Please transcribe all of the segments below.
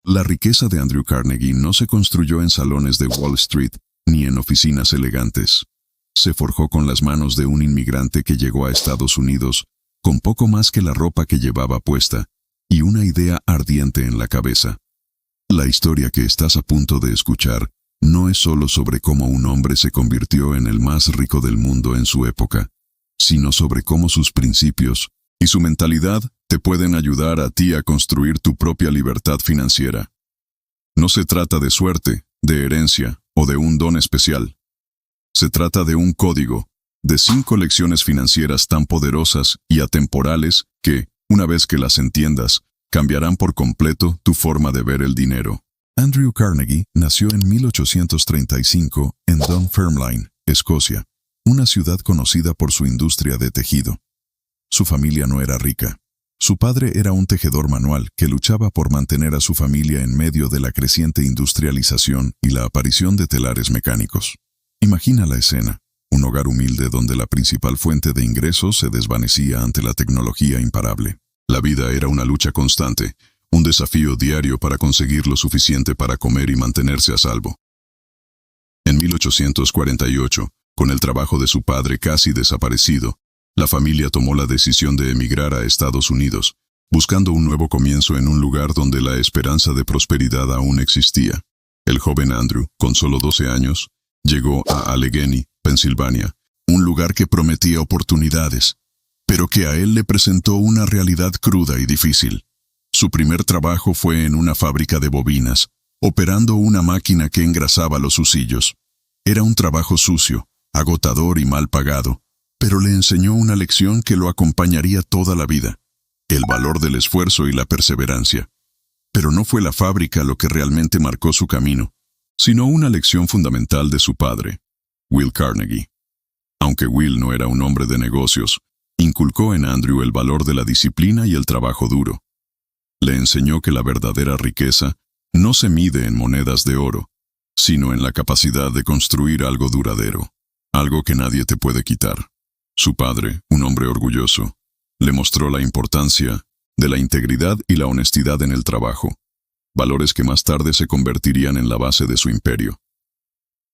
La riqueza de Andrew Carnegie no se construyó en salones de Wall Street ni en oficinas elegantes. Se forjó con las manos de un inmigrante que llegó a Estados Unidos con poco más que la ropa que llevaba puesta y una idea ardiente en la cabeza. La historia que estás a punto de escuchar no es solo sobre cómo un hombre se convirtió en el más rico del mundo en su época, sino sobre cómo sus principios y su mentalidad te pueden ayudar a ti a construir tu propia libertad financiera. No se trata de suerte, de herencia o de un don especial. Se trata de un código, de 5 lecciones financieras tan poderosas y atemporales que, una vez que las entiendas, cambiarán por completo tu forma de ver el dinero. Andrew Carnegie nació en 1835 en Dunfermline, Escocia, una ciudad conocida por su industria de tejido. Su familia no era rica. Su padre era un tejedor manual que luchaba por mantener a su familia en medio de la creciente industrialización y la aparición de telares mecánicos. Imagina la escena, un hogar humilde donde la principal fuente de ingresos se desvanecía ante la tecnología imparable. La vida era una lucha constante, un desafío diario para conseguir lo suficiente para comer y mantenerse a salvo. En 1848, con el trabajo de su padre casi desaparecido, la familia tomó la decisión de emigrar a Estados Unidos, buscando un nuevo comienzo en un lugar donde la esperanza de prosperidad aún existía. El joven Andrew, con solo 12 años, llegó a Allegheny, Pensilvania, un lugar que prometía oportunidades, pero que a él le presentó una realidad cruda y difícil. Su primer trabajo fue en una fábrica de bobinas, operando una máquina que engrasaba los husillos. Era un trabajo sucio, agotador y mal pagado, pero le enseñó una lección que lo acompañaría toda la vida: el valor del esfuerzo y la perseverancia. Pero no fue la fábrica lo que realmente marcó su camino, sino una lección fundamental de su padre, Will Carnegie. Aunque Will no era un hombre de negocios, inculcó en Andrew el valor de la disciplina y el trabajo duro. Le enseñó que la verdadera riqueza no se mide en monedas de oro, sino en la capacidad de construir algo duradero, algo que nadie te puede quitar. Su padre, un hombre orgulloso, le mostró la importancia de la integridad y la honestidad en el trabajo, valores que más tarde se convertirían en la base de su imperio.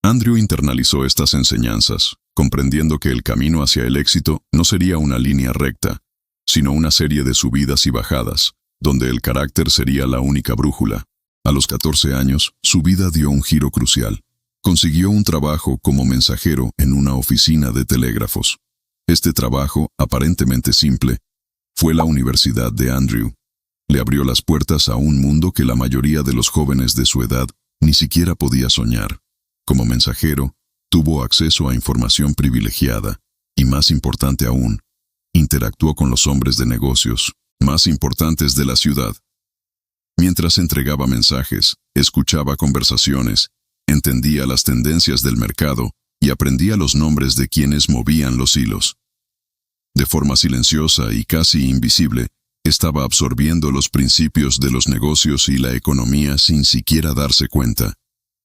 Andrew internalizó estas enseñanzas, comprendiendo que el camino hacia el éxito no sería una línea recta, sino una serie de subidas y bajadas, donde el carácter sería la única brújula. A los 14 años, su vida dio un giro crucial. Consiguió un trabajo como mensajero en una oficina de telégrafos. Este trabajo, aparentemente simple, fue la universidad de Andrew. Le abrió las puertas a un mundo que la mayoría de los jóvenes de su edad ni siquiera podía soñar. Como mensajero, tuvo acceso a información privilegiada y, más importante aún, interactuó con los hombres de negocios más importantes de la ciudad. Mientras entregaba mensajes, escuchaba conversaciones, entendía las tendencias del mercado y aprendía los nombres de quienes movían los hilos. De forma silenciosa y casi invisible, estaba absorbiendo los principios de los negocios y la economía sin siquiera darse cuenta.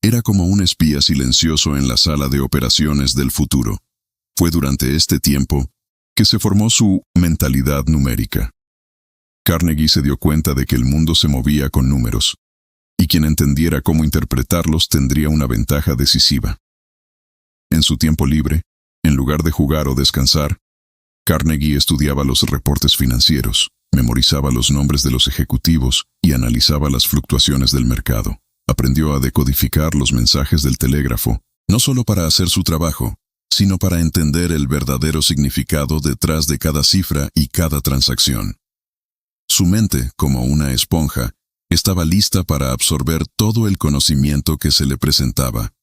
Era como un espía silencioso en la sala de operaciones del futuro. Fue durante este tiempo que se formó su mentalidad numérica. Carnegie se dio cuenta de que el mundo se movía con números, y quien entendiera cómo interpretarlos tendría una ventaja decisiva. En su tiempo libre, en lugar de jugar o descansar, Carnegie estudiaba los reportes financieros, memorizaba los nombres de los ejecutivos y analizaba las fluctuaciones del mercado. Aprendió a decodificar los mensajes del telégrafo, no solo para hacer su trabajo, sino para entender el verdadero significado detrás de cada cifra y cada transacción. Su mente, como una esponja, estaba lista para absorber todo el conocimiento que se le presentaba.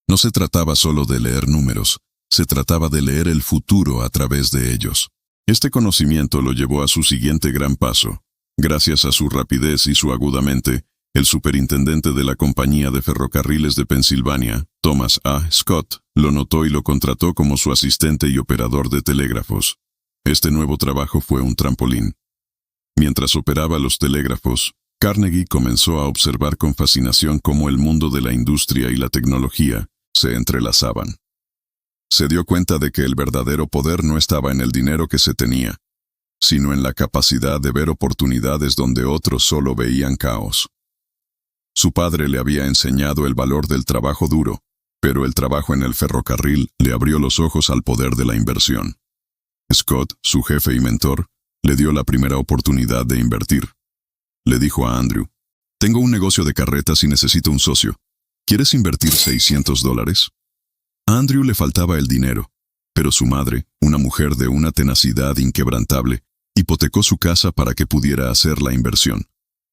No se trataba solo de leer números, se trataba de leer el futuro a través de ellos. Este conocimiento lo llevó a su siguiente gran paso. Gracias a su rapidez y su aguda mente, el superintendente de la compañía de ferrocarriles de Pensilvania, Thomas A. Scott, lo notó y lo contrató como su asistente y operador de telégrafos. Este nuevo trabajo fue un trampolín. Mientras operaba los telégrafos, Carnegie comenzó a observar con fascinación cómo el mundo de la industria y la tecnología se entrelazaban. Se dio cuenta de que el verdadero poder no estaba en el dinero que se tenía, sino en la capacidad de ver oportunidades donde otros solo veían caos. Su padre le había enseñado el valor del trabajo duro, pero el trabajo en el ferrocarril le abrió los ojos al poder de la inversión. Scott, su jefe y mentor, le dio la primera oportunidad de invertir. Le dijo a Andrew: «Tengo un negocio de carretas y necesito un socio. ¿Quieres invertir $600? A Andrew le faltaba el dinero, pero su madre, una mujer de una tenacidad inquebrantable, hipotecó su casa para que pudiera hacer la inversión.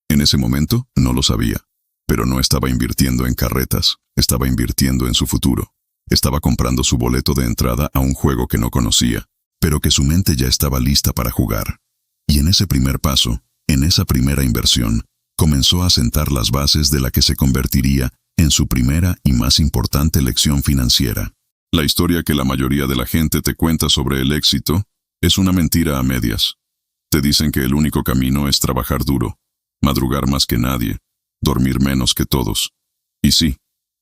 En ese momento no lo sabía, pero no estaba invirtiendo en carretas, estaba invirtiendo en su futuro. Estaba comprando su boleto de entrada a un juego que no conocía, pero que su mente ya estaba lista para jugar. Y en ese primer paso, en esa primera inversión, comenzó a sentar las bases de la que se convertiría en su primera y más importante lección financiera. La historia que la mayoría de la gente te cuenta sobre el éxito es una mentira a medias. Te dicen que el único camino es trabajar duro, madrugar más que nadie, dormir menos que todos. Y sí,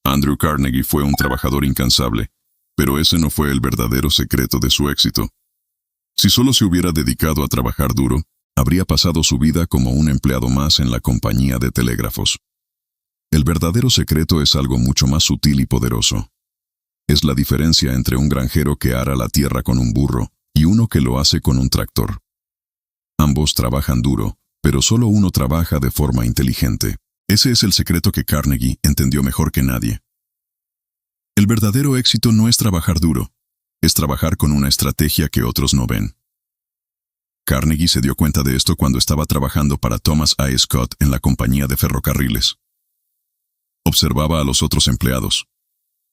Andrew Carnegie fue un trabajador incansable, pero ese no fue el verdadero secreto de su éxito. Si solo se hubiera dedicado a trabajar duro, habría pasado su vida como un empleado más en la compañía de telégrafos. El verdadero secreto es algo mucho más sutil y poderoso. Es la diferencia entre un granjero que ara la tierra con un burro y uno que lo hace con un tractor. Ambos trabajan duro, pero solo uno trabaja de forma inteligente. Ese es el secreto que Carnegie entendió mejor que nadie. El verdadero éxito no es trabajar duro, es trabajar con una estrategia que otros no ven. Carnegie se dio cuenta de esto cuando estaba trabajando para Thomas A. Scott en la compañía de ferrocarriles. Observaba a los otros empleados.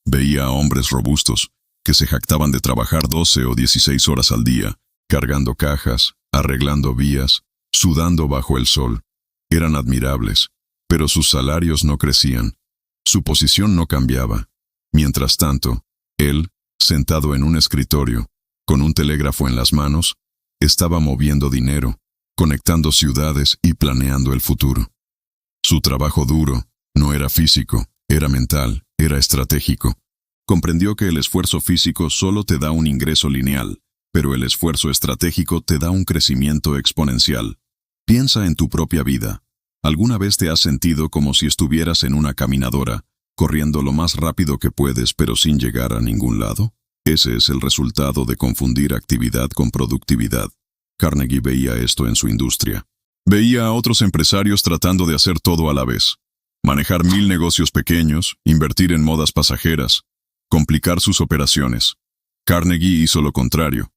Veía a hombres robustos que se jactaban de trabajar 12 o 16 horas al día, cargando cajas, arreglando vías, sudando bajo el sol. Eran admirables, pero sus salarios no crecían. Su posición no cambiaba. Mientras tanto, él, sentado en un escritorio, con un telégrafo en las manos, estaba moviendo dinero, conectando ciudades y planeando el futuro. Su trabajo duro no era físico, era mental, era estratégico. Comprendió que el esfuerzo físico solo te da un ingreso lineal, pero el esfuerzo estratégico te da un crecimiento exponencial. Piensa en tu propia vida. ¿Alguna vez te has sentido como si estuvieras en una caminadora, corriendo lo más rápido que puedes pero sin llegar a ningún lado? Ese es el resultado de confundir actividad con productividad. Carnegie veía esto en su industria. Veía a otros empresarios tratando de hacer todo a la vez. Manejar 1000 negocios pequeños, invertir en modas pasajeras, complicar sus operaciones. Carnegie hizo lo contrario.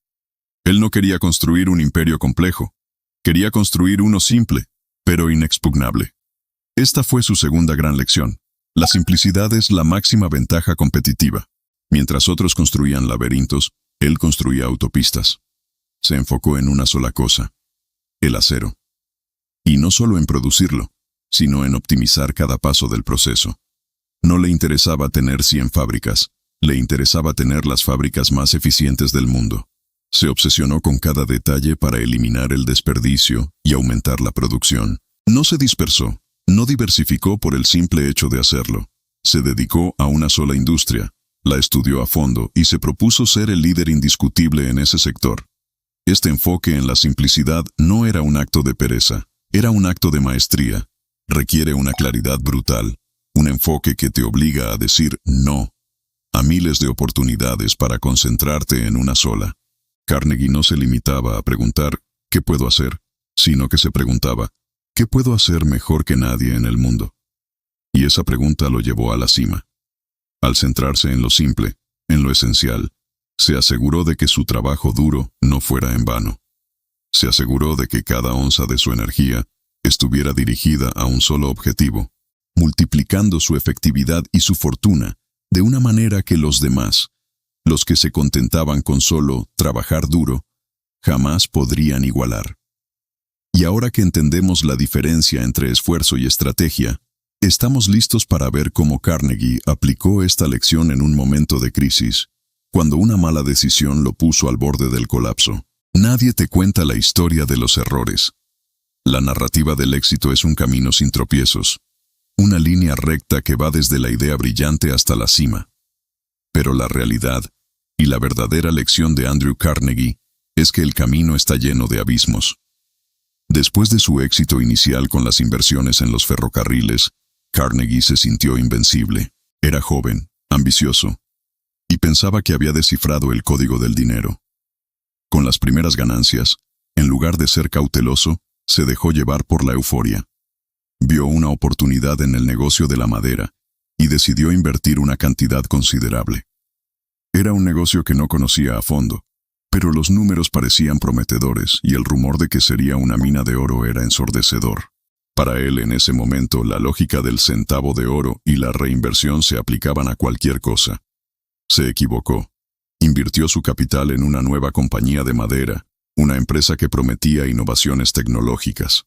Él no quería construir un imperio complejo. Quería construir uno simple, pero inexpugnable. Esta fue su segunda gran lección. La simplicidad es la máxima ventaja competitiva. Mientras otros construían laberintos, él construía autopistas. Se enfocó en una sola cosa: el acero. Y no solo en producirlo, sino en optimizar cada paso del proceso. No le interesaba tener 100 fábricas, le interesaba tener las fábricas más eficientes del mundo. Se obsesionó con cada detalle para eliminar el desperdicio y aumentar la producción. No se dispersó, no diversificó por el simple hecho de hacerlo. Se dedicó a una sola industria, la estudió a fondo y se propuso ser el líder indiscutible en ese sector. Este enfoque en la simplicidad no era un acto de pereza, era un acto de maestría. Requiere una claridad brutal, un enfoque que te obliga a decir no a miles de oportunidades para concentrarte en una sola. Carnegie no se limitaba a preguntar ¿qué puedo hacer?, sino que se preguntaba ¿qué puedo hacer mejor que nadie en el mundo? Y esa pregunta lo llevó a la cima. Al centrarse en lo simple, en lo esencial, se aseguró de que su trabajo duro no fuera en vano. Se aseguró de que cada onza de su energía estuviera dirigida a un solo objetivo, multiplicando su efectividad y su fortuna de una manera que los demás, los que se contentaban con solo trabajar duro, jamás podrían igualar. Y ahora que entendemos la diferencia entre esfuerzo y estrategia, estamos listos para ver cómo Carnegie aplicó esta lección en un momento de crisis, cuando una mala decisión lo puso al borde del colapso. Nadie te cuenta la historia de los errores. La narrativa del éxito es un camino sin tropiezos, una línea recta que va desde la idea brillante hasta la cima. Pero la realidad, y la verdadera lección de Andrew Carnegie, es que el camino está lleno de abismos. Después de su éxito inicial con las inversiones en los ferrocarriles, Carnegie se sintió invencible. Era joven, ambicioso, y pensaba que había descifrado el código del dinero. Con las primeras ganancias, en lugar de ser cauteloso, se dejó llevar por la euforia. Vio una oportunidad en el negocio de la madera y decidió invertir una cantidad considerable. Era un negocio que no conocía a fondo, pero los números parecían prometedores y el rumor de que sería una mina de oro era ensordecedor. Para él, en ese momento, la lógica del centavo de oro y la reinversión se aplicaban a cualquier cosa. Se equivocó. Invirtió su capital en una nueva compañía de madera, una empresa que prometía innovaciones tecnológicas.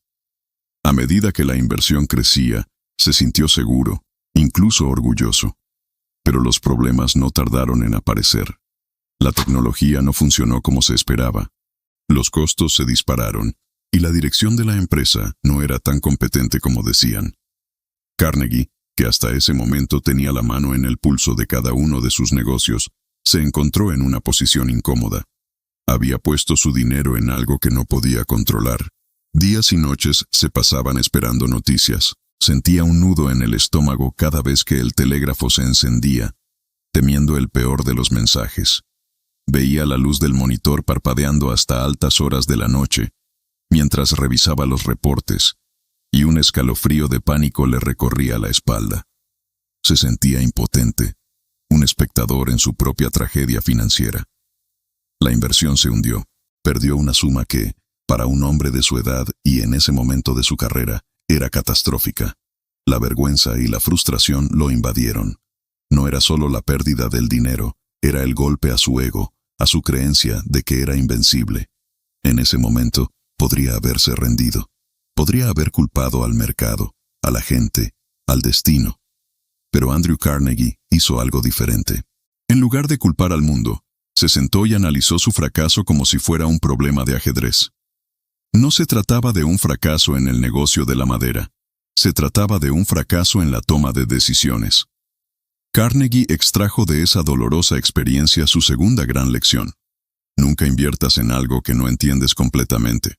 A medida que la inversión crecía, se sintió seguro, incluso orgulloso. Pero los problemas no tardaron en aparecer. La tecnología no funcionó como se esperaba. Los costos se dispararon, y la dirección de la empresa no era tan competente como decían. Carnegie, que hasta ese momento tenía la mano en el pulso de cada uno de sus negocios, se encontró en una posición incómoda. Había puesto su dinero en algo que no podía controlar. Días y noches se pasaban esperando noticias. Sentía un nudo en el estómago cada vez que el telégrafo se encendía, temiendo el peor de los mensajes. Veía la luz del monitor parpadeando hasta altas horas de la noche, mientras revisaba los reportes, y un escalofrío de pánico le recorría la espalda. Se sentía impotente, un espectador en su propia tragedia financiera. La inversión se hundió. Perdió una suma que, para un hombre de su edad y en ese momento de su carrera, era catastrófica. La vergüenza y la frustración lo invadieron. No era solo la pérdida del dinero, era el golpe a su ego, a su creencia de que era invencible. En ese momento, podría haberse rendido. Podría haber culpado al mercado, a la gente, al destino. Pero Andrew Carnegie hizo algo diferente. En lugar de culpar al mundo, se sentó y analizó su fracaso como si fuera un problema de ajedrez. No se trataba de un fracaso en el negocio de la madera. Se trataba de un fracaso en la toma de decisiones. Carnegie extrajo de esa dolorosa experiencia su segunda gran lección. Nunca inviertas en algo que no entiendes completamente.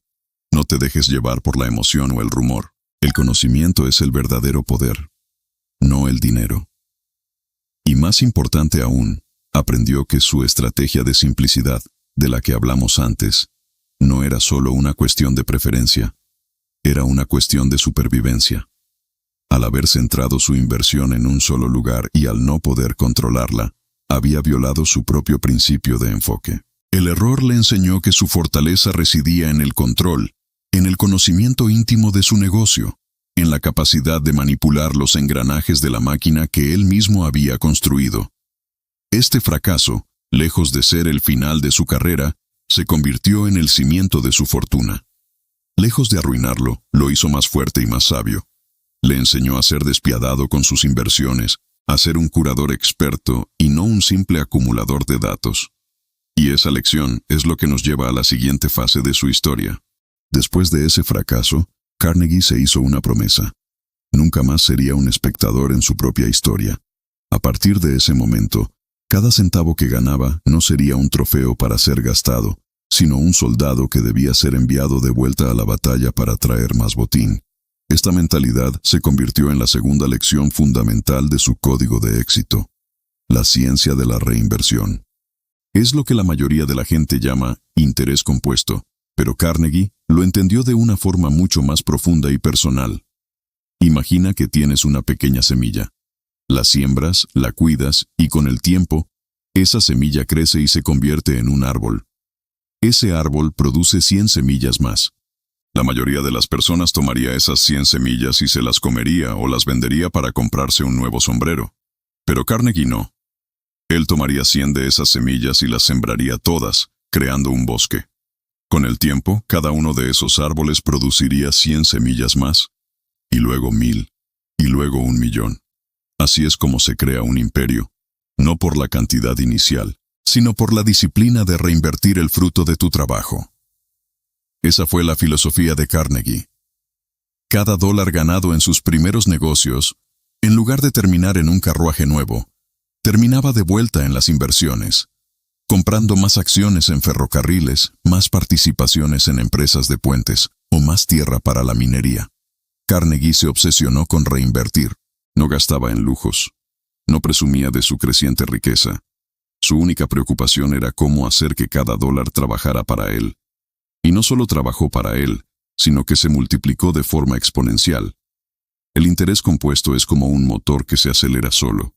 No te dejes llevar por la emoción o el rumor. El conocimiento es el verdadero poder, no el dinero. Y más importante aún, aprendió que su estrategia de simplicidad, de la que hablamos antes, no era solo una cuestión de preferencia, era una cuestión de supervivencia. Al haber centrado su inversión en un solo lugar y al no poder controlarla, había violado su propio principio de enfoque. El error le enseñó que su fortaleza residía en el control, en el conocimiento íntimo de su negocio, en la capacidad de manipular los engranajes de la máquina que él mismo había construido. Este fracaso, lejos de ser el final de su carrera, se convirtió en el cimiento de su fortuna. Lejos de arruinarlo, lo hizo más fuerte y más sabio. Le enseñó a ser despiadado con sus inversiones, a ser un curador experto y no un simple acumulador de datos. Y esa lección es lo que nos lleva a la siguiente fase de su historia. Después de ese fracaso, Carnegie se hizo una promesa. Nunca más sería un espectador en su propia historia. A partir de ese momento, cada centavo que ganaba no sería un trofeo para ser gastado, sino un soldado que debía ser enviado de vuelta a la batalla para traer más botín. Esta mentalidad se convirtió en la segunda lección fundamental de su código de éxito: la ciencia de la reinversión. Es lo que la mayoría de la gente llama interés compuesto, pero Carnegie lo entendió de una forma mucho más profunda y personal. Imagina que tienes una pequeña semilla. La siembras, la cuidas y con el tiempo, esa semilla crece y se convierte en un árbol. Ese árbol produce 100 semillas más. La mayoría de las personas tomaría esas 100 semillas y se las comería o las vendería para comprarse un nuevo sombrero. Pero Carnegie no. Él tomaría 100 de esas semillas y las sembraría todas, creando un bosque. Con el tiempo, cada uno de esos árboles produciría 100 semillas más, y luego 1000, y luego 1.000.000. Así es como se crea un imperio, no por la cantidad inicial, sino por la disciplina de reinvertir el fruto de tu trabajo. Esa fue la filosofía de Carnegie. Cada dólar ganado en sus primeros negocios, en lugar de terminar en un carruaje nuevo, terminaba de vuelta en las inversiones, comprando más acciones en ferrocarriles, más participaciones en empresas de puentes o más tierra para la minería. Carnegie se obsesionó con reinvertir. No gastaba en lujos. No presumía de su creciente riqueza. Su única preocupación era cómo hacer que cada dólar trabajara para él. Y no solo trabajó para él, sino que se multiplicó de forma exponencial. El interés compuesto es como un motor que se acelera solo.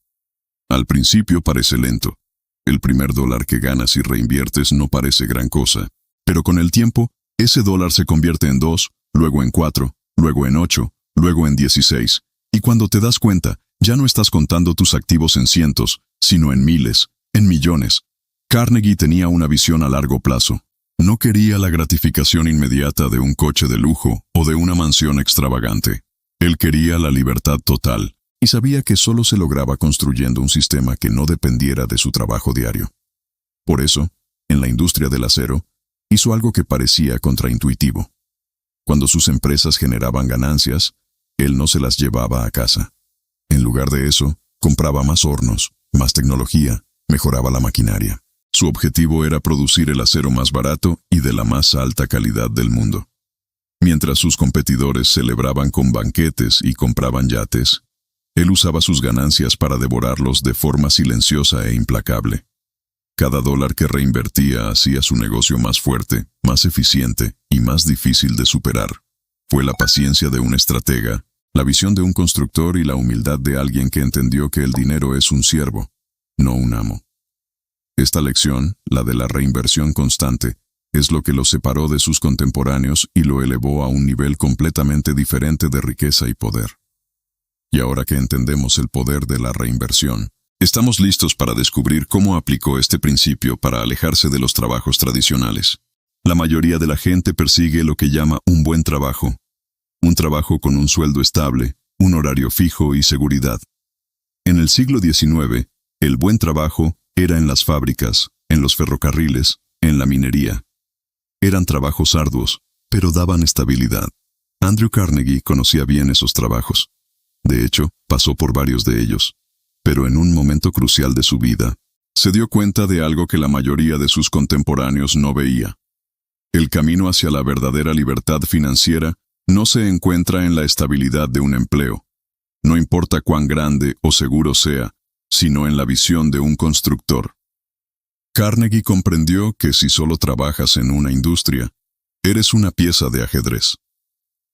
Al principio parece lento. El primer dólar que ganas y reinviertes no parece gran cosa, pero con el tiempo, ese dólar se convierte en 2, luego en 4, luego en 8, luego en 16, y cuando te das cuenta, ya no estás contando tus activos en cientos, sino en miles, en millones. Carnegie tenía una visión a largo plazo. No quería la gratificación inmediata de un coche de lujo o de una mansión extravagante. Él quería la libertad total, y sabía que solo se lograba construyendo un sistema que no dependiera de su trabajo diario. Por eso, en la industria del acero, hizo algo que parecía contraintuitivo. Cuando sus empresas generaban ganancias, él no se las llevaba a casa. En lugar de eso, compraba más hornos, más tecnología, mejoraba la maquinaria. Su objetivo era producir el acero más barato y de la más alta calidad del mundo. Mientras sus competidores celebraban con banquetes y compraban yates, él usaba sus ganancias para devorarlos de forma silenciosa e implacable. Cada dólar que reinvertía hacía su negocio más fuerte, más eficiente y más difícil de superar. Fue la paciencia de un estratega, la visión de un constructor y la humildad de alguien que entendió que el dinero es un siervo, no un amo. Esta lección, la de la reinversión constante, es lo que lo separó de sus contemporáneos y lo elevó a un nivel completamente diferente de riqueza y poder. Y ahora que entendemos el poder de la reinversión, estamos listos para descubrir cómo aplicó este principio para alejarse de los trabajos tradicionales. La mayoría de la gente persigue lo que llama un buen trabajo. Un trabajo con un sueldo estable, un horario fijo y seguridad. En el siglo XIX, el buen trabajo era en las fábricas, en los ferrocarriles, en la minería. Eran trabajos arduos, pero daban estabilidad. Andrew Carnegie conocía bien esos trabajos. De hecho, pasó por varios de ellos. Pero en un momento crucial de su vida, se dio cuenta de algo que la mayoría de sus contemporáneos no veía. El camino hacia la verdadera libertad financiera no se encuentra en la estabilidad de un empleo. No importa cuán grande o seguro sea, sino en la visión de un constructor. Carnegie comprendió que si solo trabajas en una industria, eres una pieza de ajedrez.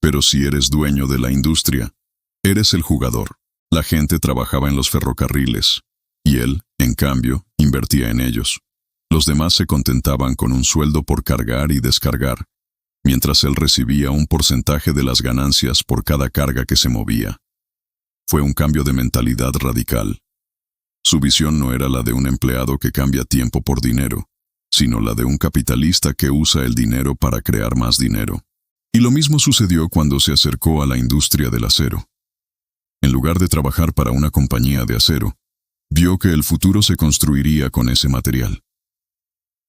Pero si eres dueño de la industria, eres el jugador. La gente trabajaba en los ferrocarriles, y él, en cambio, invertía en ellos. Los demás se contentaban con un sueldo por cargar y descargar, mientras él recibía un porcentaje de las ganancias por cada carga que se movía. Fue un cambio de mentalidad radical. Su visión no era la de un empleado que cambia tiempo por dinero, sino la de un capitalista que usa el dinero para crear más dinero. Y lo mismo sucedió cuando se acercó a la industria del acero. En lugar de trabajar para una compañía de acero, vio que el futuro se construiría con ese material.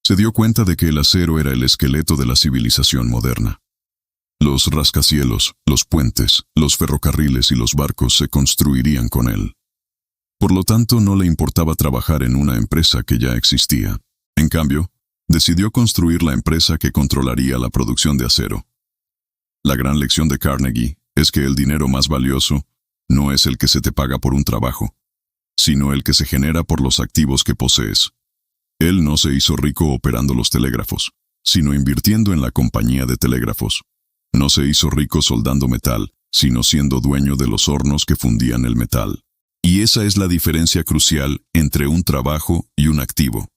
Se dio cuenta de que el acero era el esqueleto de la civilización moderna. Los rascacielos, los puentes, los ferrocarriles y los barcos se construirían con él. Por lo tanto, no le importaba trabajar en una empresa que ya existía. En cambio, decidió construir la empresa que controlaría la producción de acero. La gran lección de Carnegie es que el dinero más valioso no es el que se te paga por un trabajo, sino el que se genera por los activos que posees. Él no se hizo rico operando los telégrafos, sino invirtiendo en la compañía de telégrafos. No se hizo rico soldando metal, sino siendo dueño de los hornos que fundían el metal. Y esa es la diferencia crucial entre un trabajo y un activo.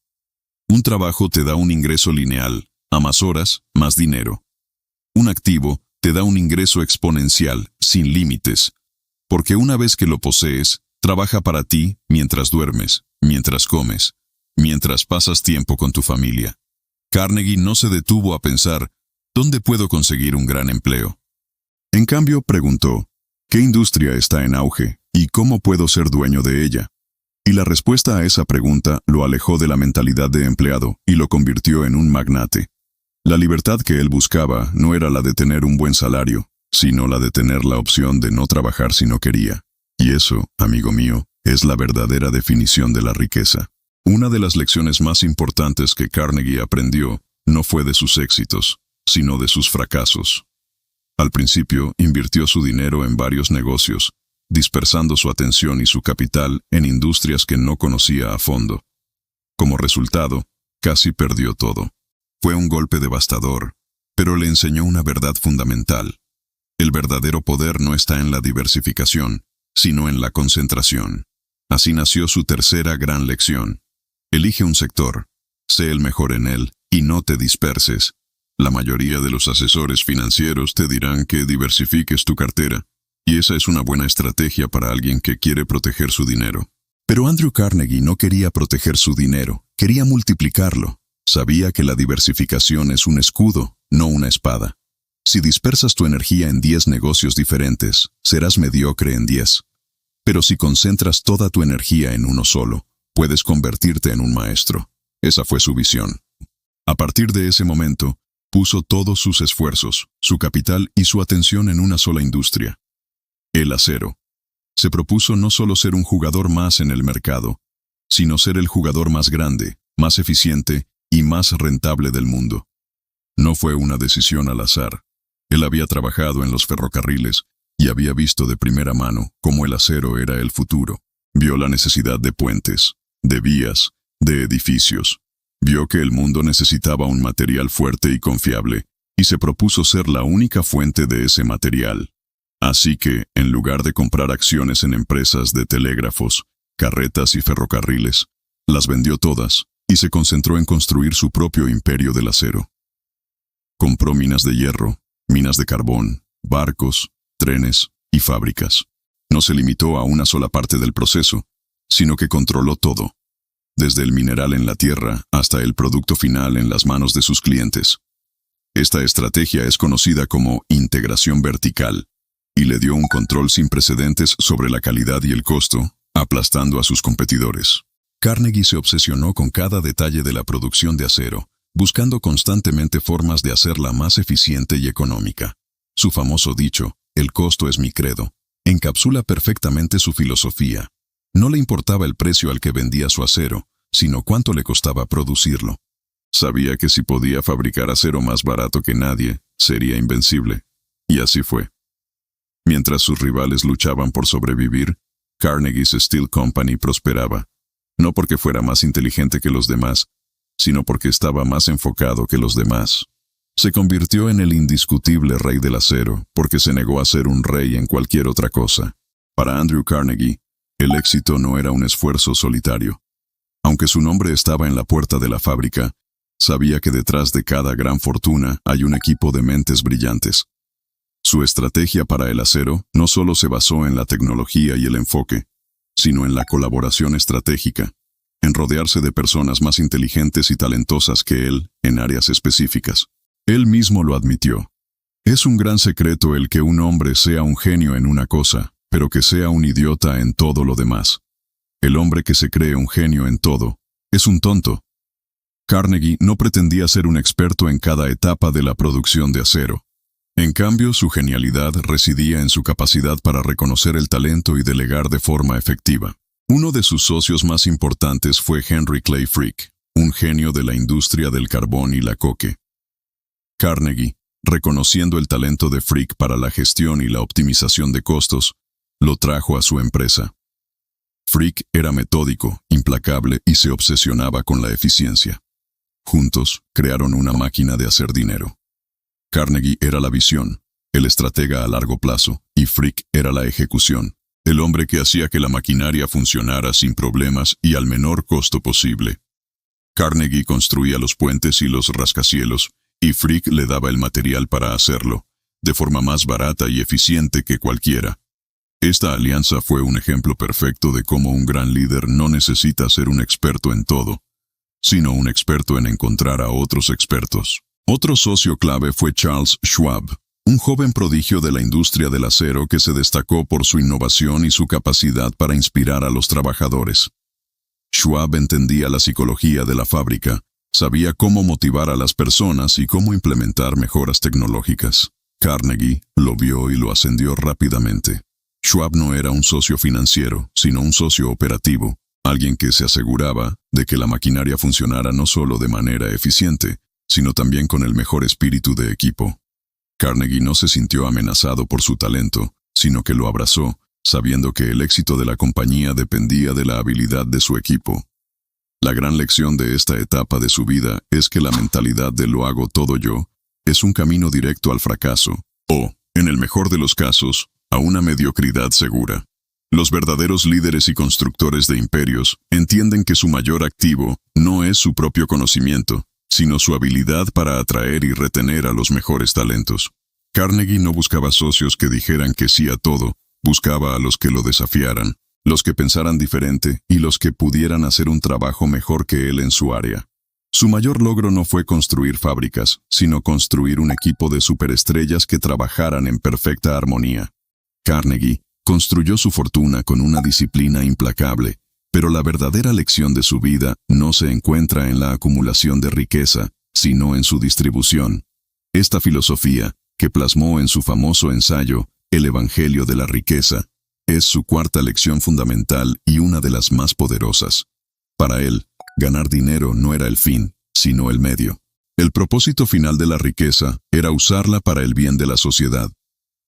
Un trabajo te da un ingreso lineal, a más horas, más dinero. Un activo te da un ingreso exponencial, sin límites, porque una vez que lo posees, trabaja para ti mientras duermes, mientras comes, mientras pasas tiempo con tu familia. Carnegie no se detuvo a pensar, ¿dónde puedo conseguir un gran empleo? En cambio, preguntó, ¿qué industria está en auge y cómo puedo ser dueño de ella? Y la respuesta a esa pregunta lo alejó de la mentalidad de empleado y lo convirtió en un magnate. La libertad que él buscaba no era la de tener un buen salario, sino la de tener la opción de no trabajar si no quería. Y eso, amigo mío, es la verdadera definición de la riqueza. Una de las lecciones más importantes que Carnegie aprendió no fue de sus éxitos, sino de sus fracasos. Al principio, invirtió su dinero en varios negocios, dispersando su atención y su capital en industrias que no conocía a fondo. Como resultado, casi perdió todo. Fue un golpe devastador, pero le enseñó una verdad fundamental. El verdadero poder no está en la diversificación, sino en la concentración. Así nació su tercera gran lección. Elige un sector, sé el mejor en él y no te disperses. La mayoría de los asesores financieros te dirán que diversifiques tu cartera, y esa es una buena estrategia para alguien que quiere proteger su dinero. Pero Andrew Carnegie no quería proteger su dinero, quería multiplicarlo. Sabía que la diversificación es un escudo, no una espada. Si dispersas tu energía en 10 negocios diferentes, serás mediocre en 10. Pero si concentras toda tu energía en uno solo, puedes convertirte en un maestro. Esa fue su visión. A partir de ese momento, puso todos sus esfuerzos, su capital y su atención en una sola industria: el acero. Se propuso no solo ser un jugador más en el mercado, sino ser el jugador más grande, más eficiente y más rentable del mundo. No fue una decisión al azar. Él había trabajado en los ferrocarriles y había visto de primera mano cómo el acero era el futuro. Vio la necesidad de puentes, de vías, de edificios. Vio que el mundo necesitaba un material fuerte y confiable, y se propuso ser la única fuente de ese material. Así que, en lugar de comprar acciones en empresas de telégrafos, carretas y ferrocarriles, las vendió todas y se concentró en construir su propio imperio del acero. Compró minas de hierro, minas de carbón, barcos, trenes y fábricas. No se limitó a una sola parte del proceso, sino que controló todo, desde el mineral en la tierra hasta el producto final en las manos de sus clientes. Esta estrategia es conocida como integración vertical, y le dio un control sin precedentes sobre la calidad y el costo, aplastando a sus competidores. Carnegie se obsesionó con cada detalle de la producción de acero, buscando constantemente formas de hacerla más eficiente y económica. Su famoso dicho, "El costo es mi credo", encapsula perfectamente su filosofía. No le importaba el precio al que vendía su acero, sino cuánto le costaba producirlo. Sabía que si podía fabricar acero más barato que nadie, sería invencible. Y así fue. Mientras sus rivales luchaban por sobrevivir, Carnegie's Steel Company prosperaba. No porque fuera más inteligente que los demás, sino porque estaba más enfocado que los demás. Se convirtió en el indiscutible rey del acero, porque se negó a ser un rey en cualquier otra cosa. Para Andrew Carnegie, el éxito no era un esfuerzo solitario. Aunque su nombre estaba en la puerta de la fábrica, sabía que detrás de cada gran fortuna hay un equipo de mentes brillantes. Su estrategia para el acero no solo se basó en la tecnología y el enfoque, sino en la colaboración estratégica, en rodearse de personas más inteligentes y talentosas que él en áreas específicas. Él mismo lo admitió. Es un gran secreto el que un hombre sea un genio en una cosa, pero que sea un idiota en todo lo demás. El hombre que se cree un genio en todo es un tonto. Carnegie no pretendía ser un experto en cada etapa de la producción de acero. En cambio, su genialidad residía en su capacidad para reconocer el talento y delegar de forma efectiva. Uno de sus socios más importantes fue Henry Clay Frick, un genio de la industria del carbón y la coque. Carnegie, reconociendo el talento de Frick para la gestión y la optimización de costos, lo trajo a su empresa. Frick era metódico, implacable y se obsesionaba con la eficiencia. Juntos, crearon una máquina de hacer dinero. Carnegie era la visión, el estratega a largo plazo, y Frick era la ejecución, el hombre que hacía que la maquinaria funcionara sin problemas y al menor costo posible. Carnegie construía los puentes y los rascacielos, y Frick le daba el material para hacerlo, de forma más barata y eficiente que cualquiera. Esta alianza fue un ejemplo perfecto de cómo un gran líder no necesita ser un experto en todo, sino un experto en encontrar a otros expertos. Otro socio clave fue Charles Schwab, un joven prodigio de la industria del acero que se destacó por su innovación y su capacidad para inspirar a los trabajadores. Schwab entendía la psicología de la fábrica, sabía cómo motivar a las personas y cómo implementar mejoras tecnológicas. Carnegie lo vio y lo ascendió rápidamente. Schwab no era un socio financiero, sino un socio operativo, alguien que se aseguraba de que la maquinaria funcionara no solo de manera eficiente, sino también con el mejor espíritu de equipo. Carnegie no se sintió amenazado por su talento, sino que lo abrazó sabiendo que el éxito de la compañía dependía de la habilidad de su equipo. La gran lección de esta etapa de su vida es que la mentalidad de lo hago todo yo es un camino directo al fracaso, o, en el mejor de los casos, a una mediocridad segura. Los verdaderos líderes y constructores de imperios entienden que su mayor activo no es su propio conocimiento, sino su habilidad para atraer y retener a los mejores talentos. Carnegie no buscaba socios que dijeran que sí a todo, buscaba a los que lo desafiaran, los que pensaran diferente y los que pudieran hacer un trabajo mejor que él en su área. Su mayor logro no fue construir fábricas, sino construir un equipo de superestrellas que trabajaran en perfecta armonía. Carnegie construyó su fortuna con una disciplina implacable, pero la verdadera lección de su vida no se encuentra en la acumulación de riqueza, sino en su distribución. Esta filosofía, que plasmó en su famoso ensayo, El Evangelio de la Riqueza, es su cuarta lección fundamental y una de las más poderosas. Para él, ganar dinero no era el fin, sino el medio. El propósito final de la riqueza era usarla para el bien de la sociedad.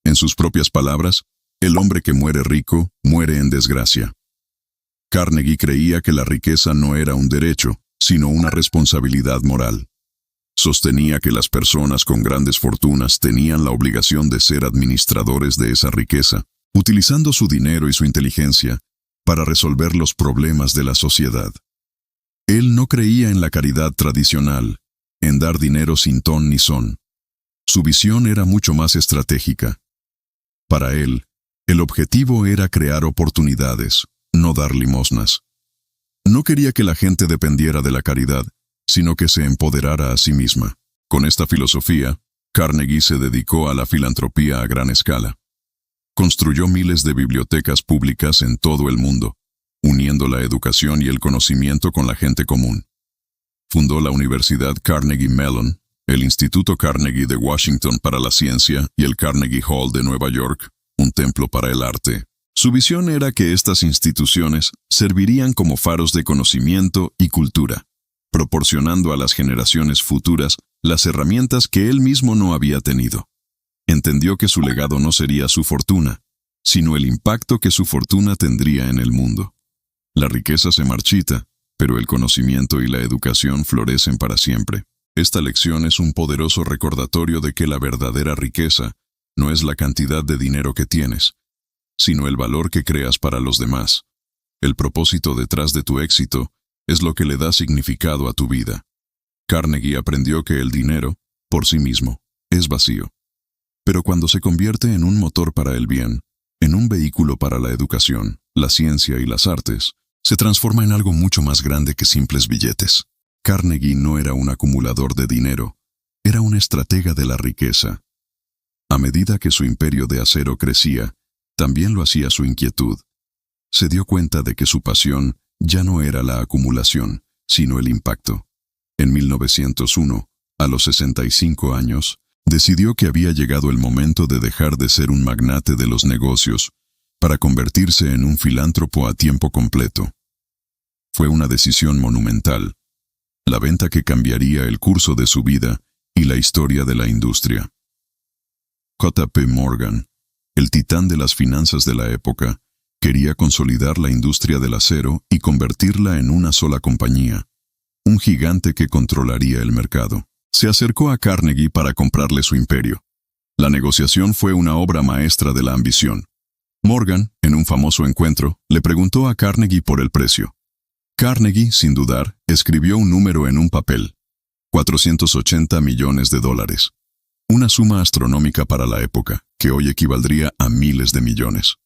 En sus propias palabras, el hombre que muere rico, muere en desgracia. Carnegie creía que la riqueza no era un derecho, sino una responsabilidad moral. Sostenía que las personas con grandes fortunas tenían la obligación de ser administradores de esa riqueza, utilizando su dinero y su inteligencia para resolver los problemas de la sociedad. Él no creía en la caridad tradicional, en dar dinero sin ton ni son. Su visión era mucho más estratégica. Para él, el objetivo era crear oportunidades, no dar limosnas. No quería que la gente dependiera de la caridad, sino que se empoderara a sí misma. Con esta filosofía, Carnegie se dedicó a la filantropía a gran escala. Construyó miles de bibliotecas públicas en todo el mundo, uniendo la educación y el conocimiento con la gente común. Fundó la Universidad Carnegie Mellon, el Instituto Carnegie de Washington para la Ciencia y el Carnegie Hall de Nueva York, un templo para el arte. Su visión era que estas instituciones servirían como faros de conocimiento y cultura, proporcionando a las generaciones futuras las herramientas que él mismo no había tenido. Entendió que su legado no sería su fortuna, sino el impacto que su fortuna tendría en el mundo. La riqueza se marchita, pero el conocimiento y la educación florecen para siempre. Esta lección es un poderoso recordatorio de que la verdadera riqueza no es la cantidad de dinero que tienes, sino el valor que creas para los demás. El propósito detrás de tu éxito es lo que le da significado a tu vida. Carnegie aprendió que el dinero, por sí mismo, es vacío. Pero cuando se convierte en un motor para el bien, en un vehículo para la educación, la ciencia y las artes, se transforma en algo mucho más grande que simples billetes. Carnegie no era un acumulador de dinero, era un estratega de la riqueza. A medida que su imperio de acero crecía, también lo hacía su inquietud. Se dio cuenta de que su pasión ya no era la acumulación, sino el impacto. En 1901, a los 65 años, decidió que había llegado el momento de dejar de ser un magnate de los negocios para convertirse en un filántropo a tiempo completo. Fue una decisión monumental, la venta que cambiaría el curso de su vida y la historia de la industria. J.P. Morgan, el titán de las finanzas de la época, quería consolidar la industria del acero y convertirla en una sola compañía, un gigante que controlaría el mercado. Se acercó a Carnegie para comprarle su imperio. La negociación fue una obra maestra de la ambición. Morgan, en un famoso encuentro, le preguntó a Carnegie por el precio. Carnegie, sin dudar, escribió un número en un papel: $480 millones. Una suma astronómica para la época, que hoy equivaldría a miles de millones.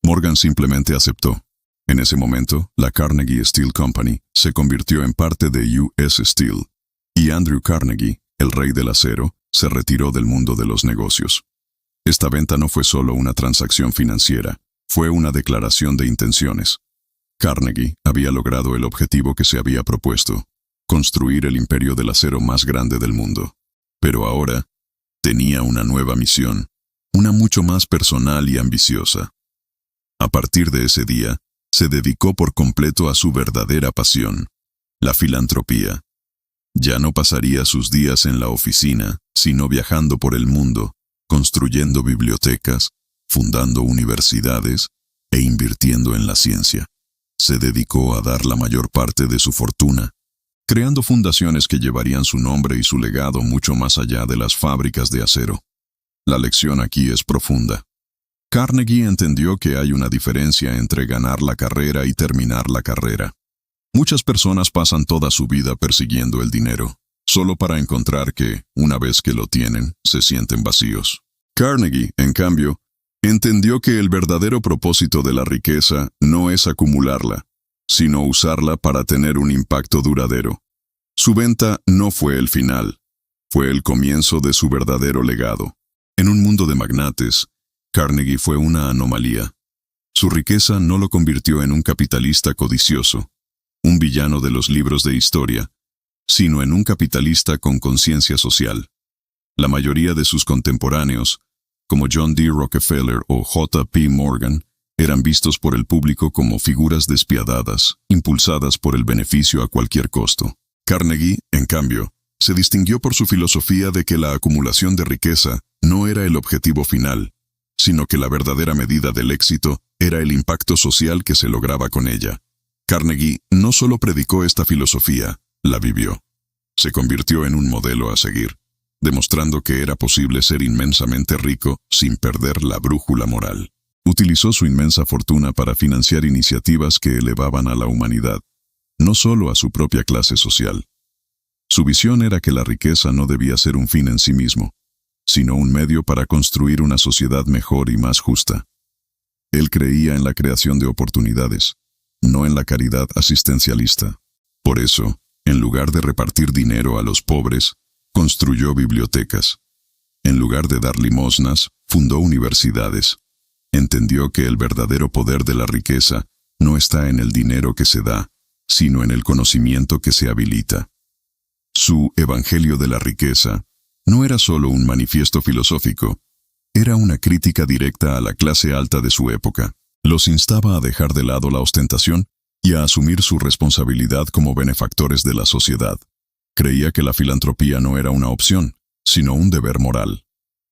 Morgan simplemente aceptó. En ese momento, la Carnegie Steel Company se convirtió en parte de U.S. Steel, y Andrew Carnegie, el rey del acero, se retiró del mundo de los negocios. Esta venta no fue solo una transacción financiera, fue una declaración de intenciones. Carnegie había logrado el objetivo que se había propuesto: construir el imperio del acero más grande del mundo. Pero ahora tenía una nueva misión, una mucho más personal y ambiciosa. A partir de ese día, se dedicó por completo a su verdadera pasión, la filantropía. Ya no pasaría sus días en la oficina, sino viajando por el mundo, construyendo bibliotecas, fundando universidades e invirtiendo en la ciencia. Se dedicó a dar la mayor parte de su fortuna, creando fundaciones que llevarían su nombre y su legado mucho más allá de las fábricas de acero. La lección aquí es profunda. Carnegie entendió que hay una diferencia entre ganar la carrera y terminar la carrera. Muchas personas pasan toda su vida persiguiendo el dinero, solo para encontrar que, una vez que lo tienen, se sienten vacíos. Carnegie, en cambio, entendió que el verdadero propósito de la riqueza no es acumularla, sino usarla para tener un impacto duradero. Su venta no fue el final, fue el comienzo de su verdadero legado. En un mundo de magnates, Carnegie fue una anomalía. Su riqueza no lo convirtió en un capitalista codicioso, un villano de los libros de historia, sino en un capitalista con conciencia social. La mayoría de sus contemporáneos, como John D. Rockefeller o J. P. Morgan, eran vistos por el público como figuras despiadadas, impulsadas por el beneficio a cualquier costo. Carnegie, en cambio, se distinguió por su filosofía de que la acumulación de riqueza no era el objetivo final, sino que la verdadera medida del éxito era el impacto social que se lograba con ella. Carnegie no solo predicó esta filosofía, la vivió. Se convirtió en un modelo a seguir, demostrando que era posible ser inmensamente rico sin perder la brújula moral. Utilizó su inmensa fortuna para financiar iniciativas que elevaban a la humanidad, no solo a su propia clase social. Su visión era que la riqueza no debía ser un fin en sí mismo, sino un medio para construir una sociedad mejor y más justa. Él creía en la creación de oportunidades, no en la caridad asistencialista. Por eso, en lugar de repartir dinero a los pobres, construyó bibliotecas. En lugar de dar limosnas, fundó universidades. Entendió que el verdadero poder de la riqueza no está en el dinero que se da, sino en el conocimiento que se habilita. Su Evangelio de la riqueza no era solo un manifiesto filosófico, era una crítica directa a la clase alta de su época. Los instaba a dejar de lado la ostentación y a asumir su responsabilidad como benefactores de la sociedad. Creía que la filantropía no era una opción, sino un deber moral.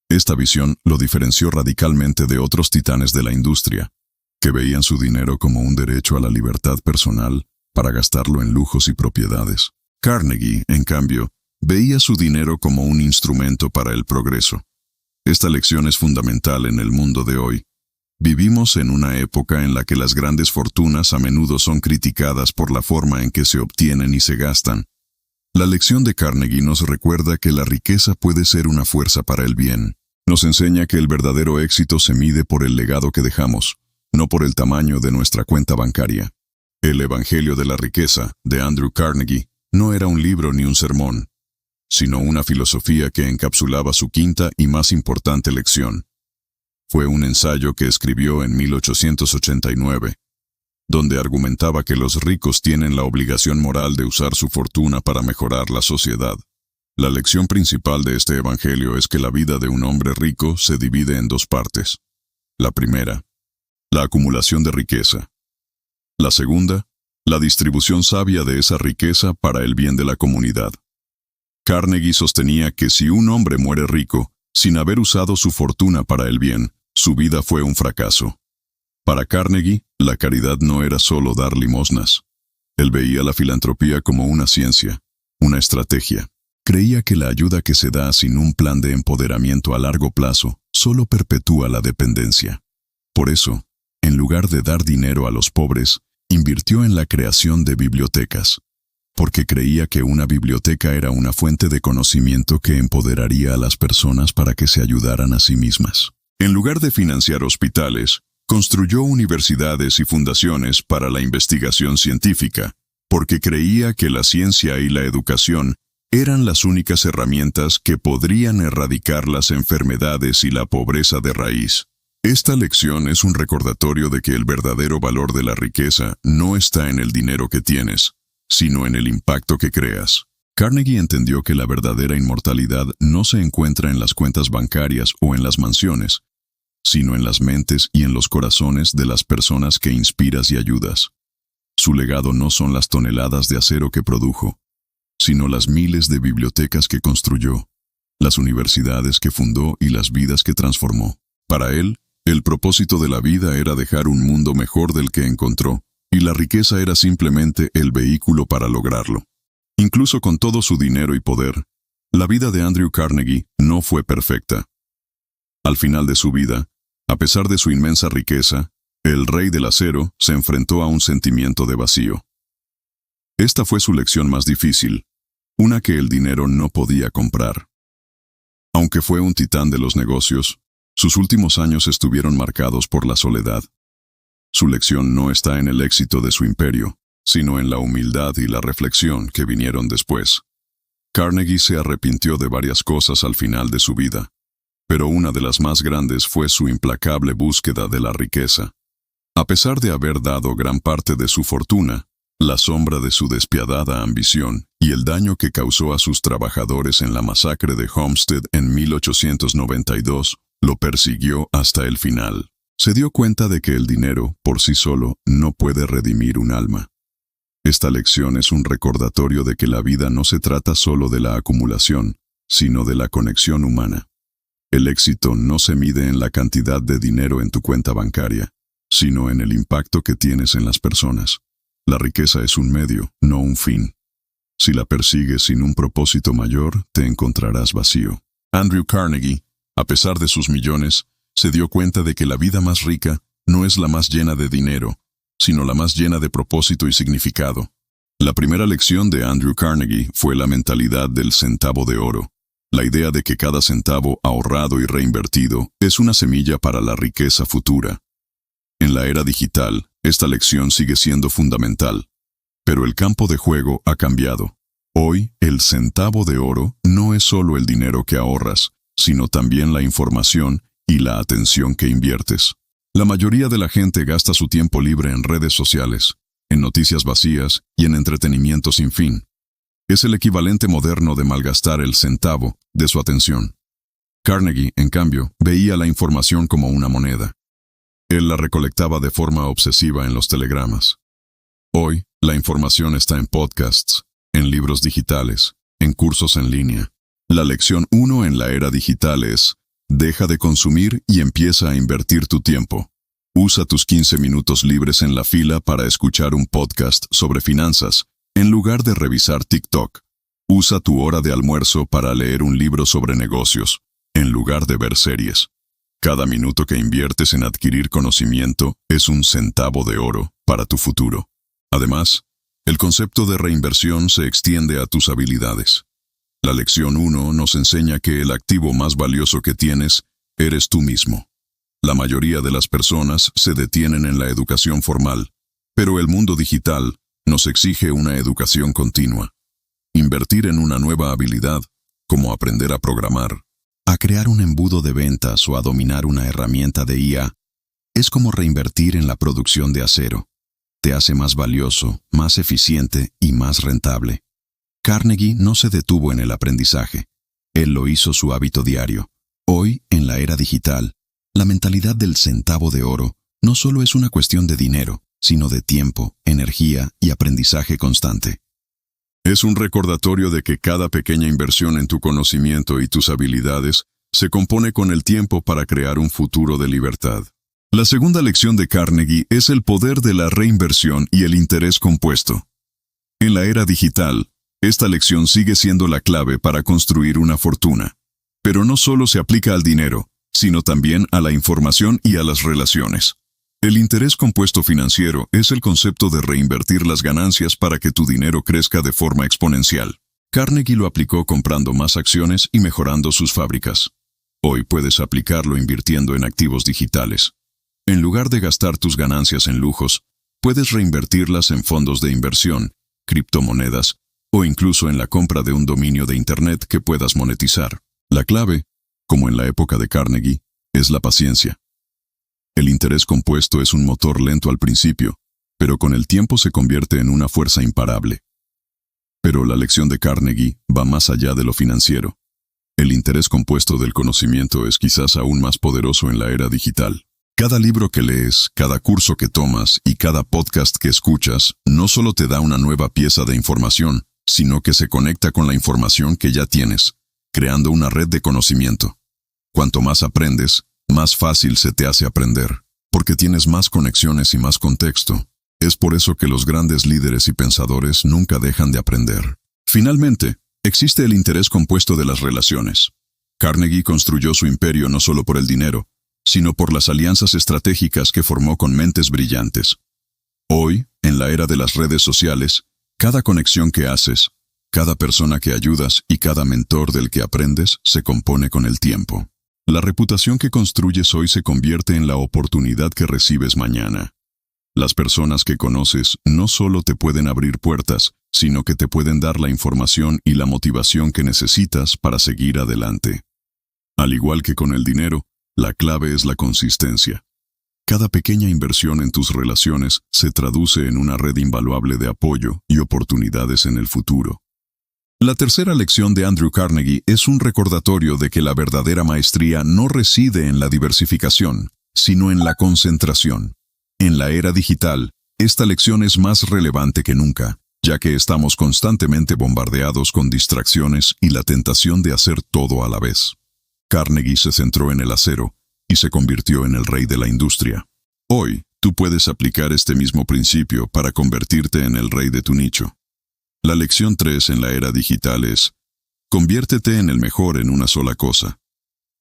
Esta visión lo diferenció radicalmente de otros titanes de la industria, que veían su dinero como un derecho a la libertad personal para gastarlo en lujos y propiedades. Carnegie, en cambio, veía su dinero como un instrumento para el progreso. Esta lección es fundamental en el mundo de hoy. Vivimos en una época en la que las grandes fortunas a menudo son criticadas por la forma en que se obtienen y se gastan. La lección de Carnegie nos recuerda que la riqueza puede ser una fuerza para el bien. Nos enseña que el verdadero éxito se mide por el legado que dejamos, no por el tamaño de nuestra cuenta bancaria. El Evangelio de la riqueza, de Andrew Carnegie, no era un libro ni un sermón, sino una filosofía que encapsulaba su quinta y más importante lección. Fue un ensayo que escribió en 1889, donde argumentaba que los ricos tienen la obligación moral de usar su fortuna para mejorar la sociedad. La lección principal de este evangelio es que la vida de un hombre rico se divide en dos partes. La primera, la acumulación de riqueza. La segunda, la distribución sabia de esa riqueza para el bien de la comunidad. Carnegie sostenía que si un hombre muere rico, sin haber usado su fortuna para el bien, su vida fue un fracaso. Para Carnegie, la caridad no era solo dar limosnas. Él veía la filantropía como una ciencia, una estrategia. Creía que la ayuda que se da sin un plan de empoderamiento a largo plazo solo perpetúa la dependencia. Por eso, en lugar de dar dinero a los pobres, invirtió en la creación de bibliotecas, porque creía que una biblioteca era una fuente de conocimiento que empoderaría a las personas para que se ayudaran a sí mismas. En lugar de financiar hospitales, construyó universidades y fundaciones para la investigación científica, porque creía que la ciencia y la educación eran las únicas herramientas que podrían erradicar las enfermedades y la pobreza de raíz. Esta lección es un recordatorio de que el verdadero valor de la riqueza no está en el dinero que tienes, sino en el impacto que creas. Carnegie entendió que la verdadera inmortalidad no se encuentra en las cuentas bancarias o en las mansiones, sino en las mentes y en los corazones de las personas que inspiras y ayudas. Su legado no son las toneladas de acero que produjo, sino las miles de bibliotecas que construyó, las universidades que fundó y las vidas que transformó. Para él, El propósito de la vida era dejar un mundo mejor del que encontró, y la riqueza era simplemente el vehículo para lograrlo. Incluso con todo su dinero y poder, la vida de Andrew Carnegie no fue perfecta. Al final de su vida, a pesar de su inmensa riqueza, el rey del acero se enfrentó a un sentimiento de vacío. Esta fue su lección más difícil, una que el dinero no podía comprar. Aunque fue un titán de los negocios, sus últimos años estuvieron marcados por la soledad. Su lección no está en el éxito de su imperio, sino en la humildad y la reflexión que vinieron después. Carnegie se arrepintió de varias cosas al final de su vida, pero una de las más grandes fue su implacable búsqueda de la riqueza. A pesar de haber dado gran parte de su fortuna, la sombra de su despiadada ambición y el daño que causó a sus trabajadores en la masacre de Homestead en 1892 lo persiguió hasta el final. Se dio cuenta de que el dinero, por sí solo, no puede redimir un alma. Esta lección es un recordatorio de que la vida no se trata solo de la acumulación, sino de la conexión humana. El éxito no se mide en la cantidad de dinero en tu cuenta bancaria, sino en el impacto que tienes en las personas. La riqueza es un medio, no un fin. Si la persigues sin un propósito mayor, te encontrarás vacío. Andrew Carnegie, a pesar de sus millones, se dio cuenta de que la vida más rica no es la más llena de dinero, sino la más llena de propósito y significado. La primera lección de Andrew Carnegie fue la mentalidad del centavo de oro, la idea de que cada centavo ahorrado y reinvertido es una semilla para la riqueza futura. En la era digital, esta lección sigue siendo fundamental, pero el campo de juego ha cambiado. Hoy, el centavo de oro no es solo el dinero que ahorras, sino también la información y la atención que inviertes. La mayoría de la gente gasta su tiempo libre en redes sociales, en noticias vacías y en entretenimiento sin fin. Es el equivalente moderno de malgastar el centavo de su atención. Carnegie, en cambio, veía la información como una moneda. Él la recolectaba de forma obsesiva en los telegramas. Hoy, la información está en podcasts, en libros digitales, en cursos en línea. La lección 1 en la era digital es: deja de consumir y empieza a invertir tu tiempo. Usa tus 15 minutos libres en la fila para escuchar un podcast sobre finanzas, en lugar de revisar TikTok. Usa tu hora de almuerzo para leer un libro sobre negocios, en lugar de ver series. Cada minuto que inviertes en adquirir conocimiento es un centavo de oro para tu futuro. Además, el concepto de reinversión se extiende a tus habilidades. La lección 1 nos enseña que el activo más valioso que tienes eres tú mismo. La mayoría de las personas se detienen en la educación formal, pero el mundo digital nos exige una educación continua. Invertir en una nueva habilidad, como aprender a programar, a crear un embudo de ventas o a dominar una herramienta de IA, es como reinvertir en la producción de acero. Te hace más valioso, más eficiente y más rentable. Carnegie no se detuvo en el aprendizaje. Él lo hizo su hábito diario. Hoy, en la era digital, la mentalidad del centavo de oro no solo es una cuestión de dinero, sino de tiempo, energía y aprendizaje constante. Es un recordatorio de que cada pequeña inversión en tu conocimiento y tus habilidades se compone con el tiempo para crear un futuro de libertad. La segunda lección de Carnegie es el poder de la reinversión y el interés compuesto. En la era digital, esta lección sigue siendo la clave para construir una fortuna. Pero no solo se aplica al dinero, sino también a la información y a las relaciones. El interés compuesto financiero es el concepto de reinvertir las ganancias para que tu dinero crezca de forma exponencial. Carnegie lo aplicó comprando más acciones y mejorando sus fábricas. Hoy puedes aplicarlo invirtiendo en activos digitales. En lugar de gastar tus ganancias en lujos, puedes reinvertirlas en fondos de inversión, criptomonedas o incluso en la compra de un dominio de Internet que puedas monetizar. La clave, como en la época de Carnegie, es la paciencia. El interés compuesto es un motor lento al principio, pero con el tiempo se convierte en una fuerza imparable. Pero la lección de Carnegie va más allá de lo financiero. El interés compuesto del conocimiento es quizás aún más poderoso en la era digital. Cada libro que lees, cada curso que tomas y cada podcast que escuchas no solo te da una nueva pieza de información, sino que se conecta con la información que ya tienes, creando una red de conocimiento. Cuanto más aprendes, más fácil se te hace aprender, porque tienes más conexiones y más contexto. Es por eso que los grandes líderes y pensadores nunca dejan de aprender. Finalmente, existe el interés compuesto de las relaciones. Carnegie construyó su imperio no solo por el dinero, sino por las alianzas estratégicas que formó con mentes brillantes. Hoy, en la era de las redes sociales, cada conexión que haces, cada persona que ayudas y cada mentor del que aprendes se compone con el tiempo. La reputación que construyes hoy se convierte en la oportunidad que recibes mañana. Las personas que conoces no solo te pueden abrir puertas, sino que te pueden dar la información y la motivación que necesitas para seguir adelante. Al igual que con el dinero, la clave es la consistencia. Cada pequeña inversión en tus relaciones se traduce en una red invaluable de apoyo y oportunidades en el futuro. La tercera lección de Andrew Carnegie es un recordatorio de que la verdadera maestría no reside en la diversificación, sino en la concentración. En la era digital, esta lección es más relevante que nunca, ya que estamos constantemente bombardeados con distracciones y la tentación de hacer todo a la vez. Carnegie se centró en el acero y se convirtió en el rey de la industria. Hoy, tú puedes aplicar este mismo principio para convertirte en el rey de tu nicho. La lección 3 en la era digital es: conviértete en el mejor en una sola cosa.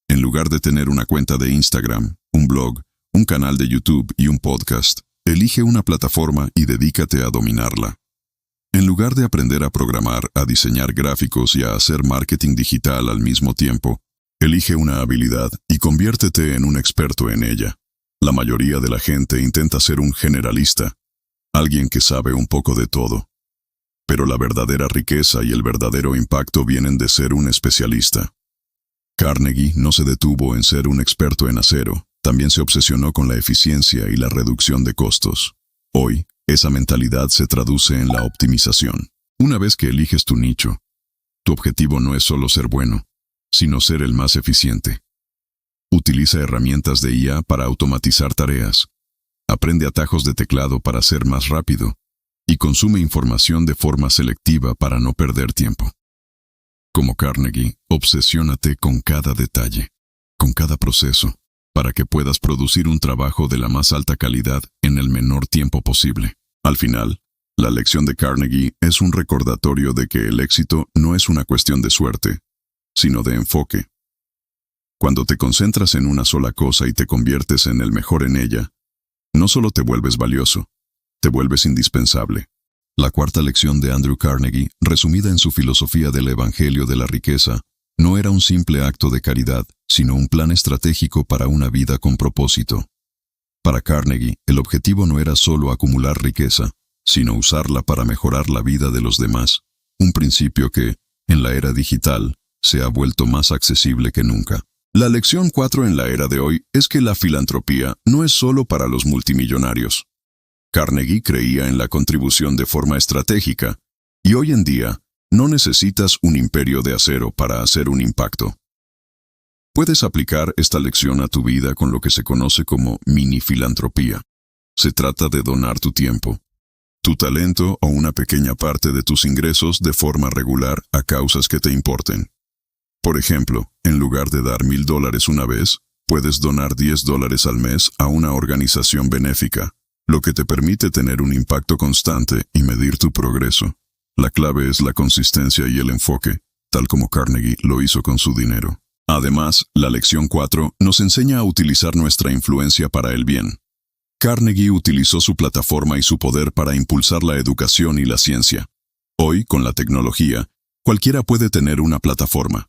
En lugar de tener una cuenta de Instagram, un blog, un canal de YouTube y un podcast, elige una plataforma y dedícate a dominarla. En lugar de aprender a programar, a diseñar gráficos y a hacer marketing digital al mismo tiempo, elige una habilidad y conviértete en un experto en ella. La mayoría de la gente intenta ser un generalista, alguien que sabe un poco de todo. Pero la verdadera riqueza y el verdadero impacto vienen de ser un especialista. Carnegie no se detuvo en ser un experto en acero, también se obsesionó con la eficiencia y la reducción de costos. Hoy, esa mentalidad se traduce en la optimización. Una vez que eliges tu nicho, tu objetivo no es solo ser bueno, sino ser el más eficiente. Utiliza herramientas de IA para automatizar tareas. Aprende atajos de teclado para ser más rápido. Y consume información de forma selectiva para no perder tiempo. Como Carnegie, obsesiónate con cada detalle, con cada proceso, para que puedas producir un trabajo de la más alta calidad en el menor tiempo posible. Al final, la lección de Carnegie es un recordatorio de que el éxito no es una cuestión de suerte, sino de enfoque. Cuando te concentras en una sola cosa y te conviertes en el mejor en ella, no solo te vuelves valioso, te vuelves indispensable. La cuarta lección de Andrew Carnegie, resumida en su filosofía del Evangelio de la riqueza, no era un simple acto de caridad, sino un plan estratégico para una vida con propósito. Para Carnegie, el objetivo no era solo acumular riqueza, sino usarla para mejorar la vida de los demás, un principio que, en la era digital, se ha vuelto más accesible que nunca. La lección 4 en la era de hoy es que la filantropía no es solo para los multimillonarios. Carnegie creía en la contribución de forma estratégica, y hoy en día no necesitas un imperio de acero para hacer un impacto. Puedes aplicar esta lección a tu vida con lo que se conoce como mini-filantropía. Se trata de donar tu tiempo, tu talento o una pequeña parte de tus ingresos de forma regular a causas que te importen. Por ejemplo, en lugar de dar $1,000 una vez, puedes donar $10 al mes a una organización benéfica, lo que te permite tener un impacto constante y medir tu progreso. La clave es la consistencia y el enfoque, tal como Carnegie lo hizo con su dinero. Además, la lección 4 nos enseña a utilizar nuestra influencia para el bien. Carnegie utilizó su plataforma y su poder para impulsar la educación y la ciencia. Hoy, con la tecnología, cualquiera puede tener una plataforma.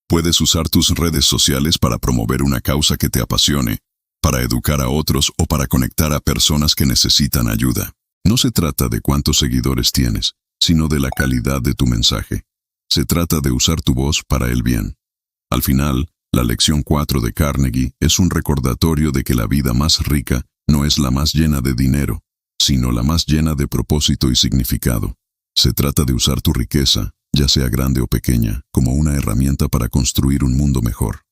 Puedes usar tus redes sociales para promover una causa que te apasione, para educar a otros o para conectar a personas que necesitan ayuda. No se trata de cuántos seguidores tienes, sino de la calidad de tu mensaje. Se trata de usar tu voz para el bien. Al final, la lección 4 de Carnegie es un recordatorio de que la vida más rica no es la más llena de dinero, sino la más llena de propósito y significado. Se trata de usar tu riqueza, ya sea grande o pequeña, como una herramienta para construir un mundo mejor.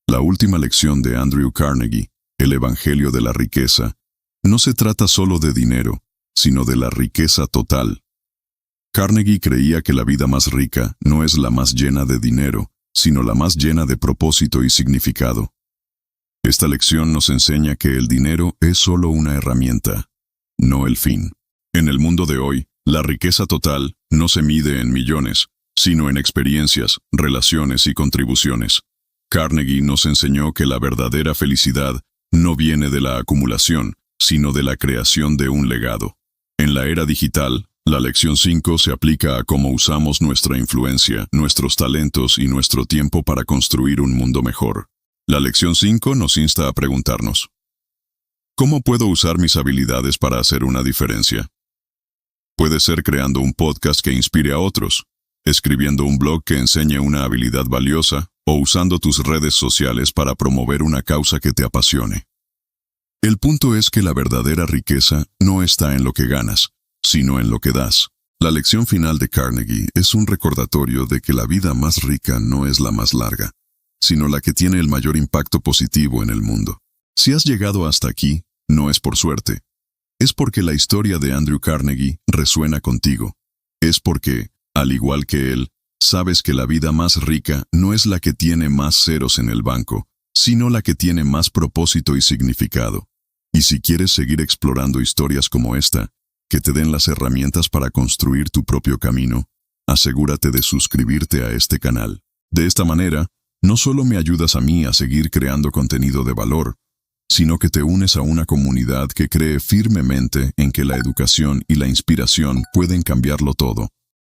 La última lección de Andrew Carnegie, el Evangelio de la riqueza, no se trata solo de dinero, sino de la riqueza total. Carnegie creía que la vida más rica no es la más llena de dinero, sino la más llena de propósito y significado. Esta lección nos enseña que el dinero es solo una herramienta, no el fin. En el mundo de hoy, la riqueza total no se mide en millones, sino en experiencias, relaciones y contribuciones. Carnegie nos enseñó que la verdadera felicidad no viene de la acumulación, sino de la creación de un legado. En la era digital, la lección 5 se aplica a cómo usamos nuestra influencia, nuestros talentos y nuestro tiempo para construir un mundo mejor. La lección 5 nos insta a preguntarnos: ¿cómo puedo usar mis habilidades para hacer una diferencia? Puede ser creando un podcast que inspire a otros, escribiendo un blog que enseñe una habilidad valiosa, o usando tus redes sociales para promover una causa que te apasione. El punto es que la verdadera riqueza no está en lo que ganas, sino en lo que das. La lección final de Carnegie es un recordatorio de que la vida más rica no es la más larga, sino la que tiene el mayor impacto positivo en el mundo. Si has llegado hasta aquí, no es por suerte. Es porque la historia de Andrew Carnegie resuena contigo. Es porque, al igual que él, sabes que la vida más rica no es la que tiene más ceros en el banco, sino la que tiene más propósito y significado. Y si quieres seguir explorando historias como esta, que te den las herramientas para construir tu propio camino, asegúrate de suscribirte a este canal. De esta manera, no solo me ayudas a mí a seguir creando contenido de valor, sino que te unes a una comunidad que cree firmemente en que la educación y la inspiración pueden cambiarlo todo.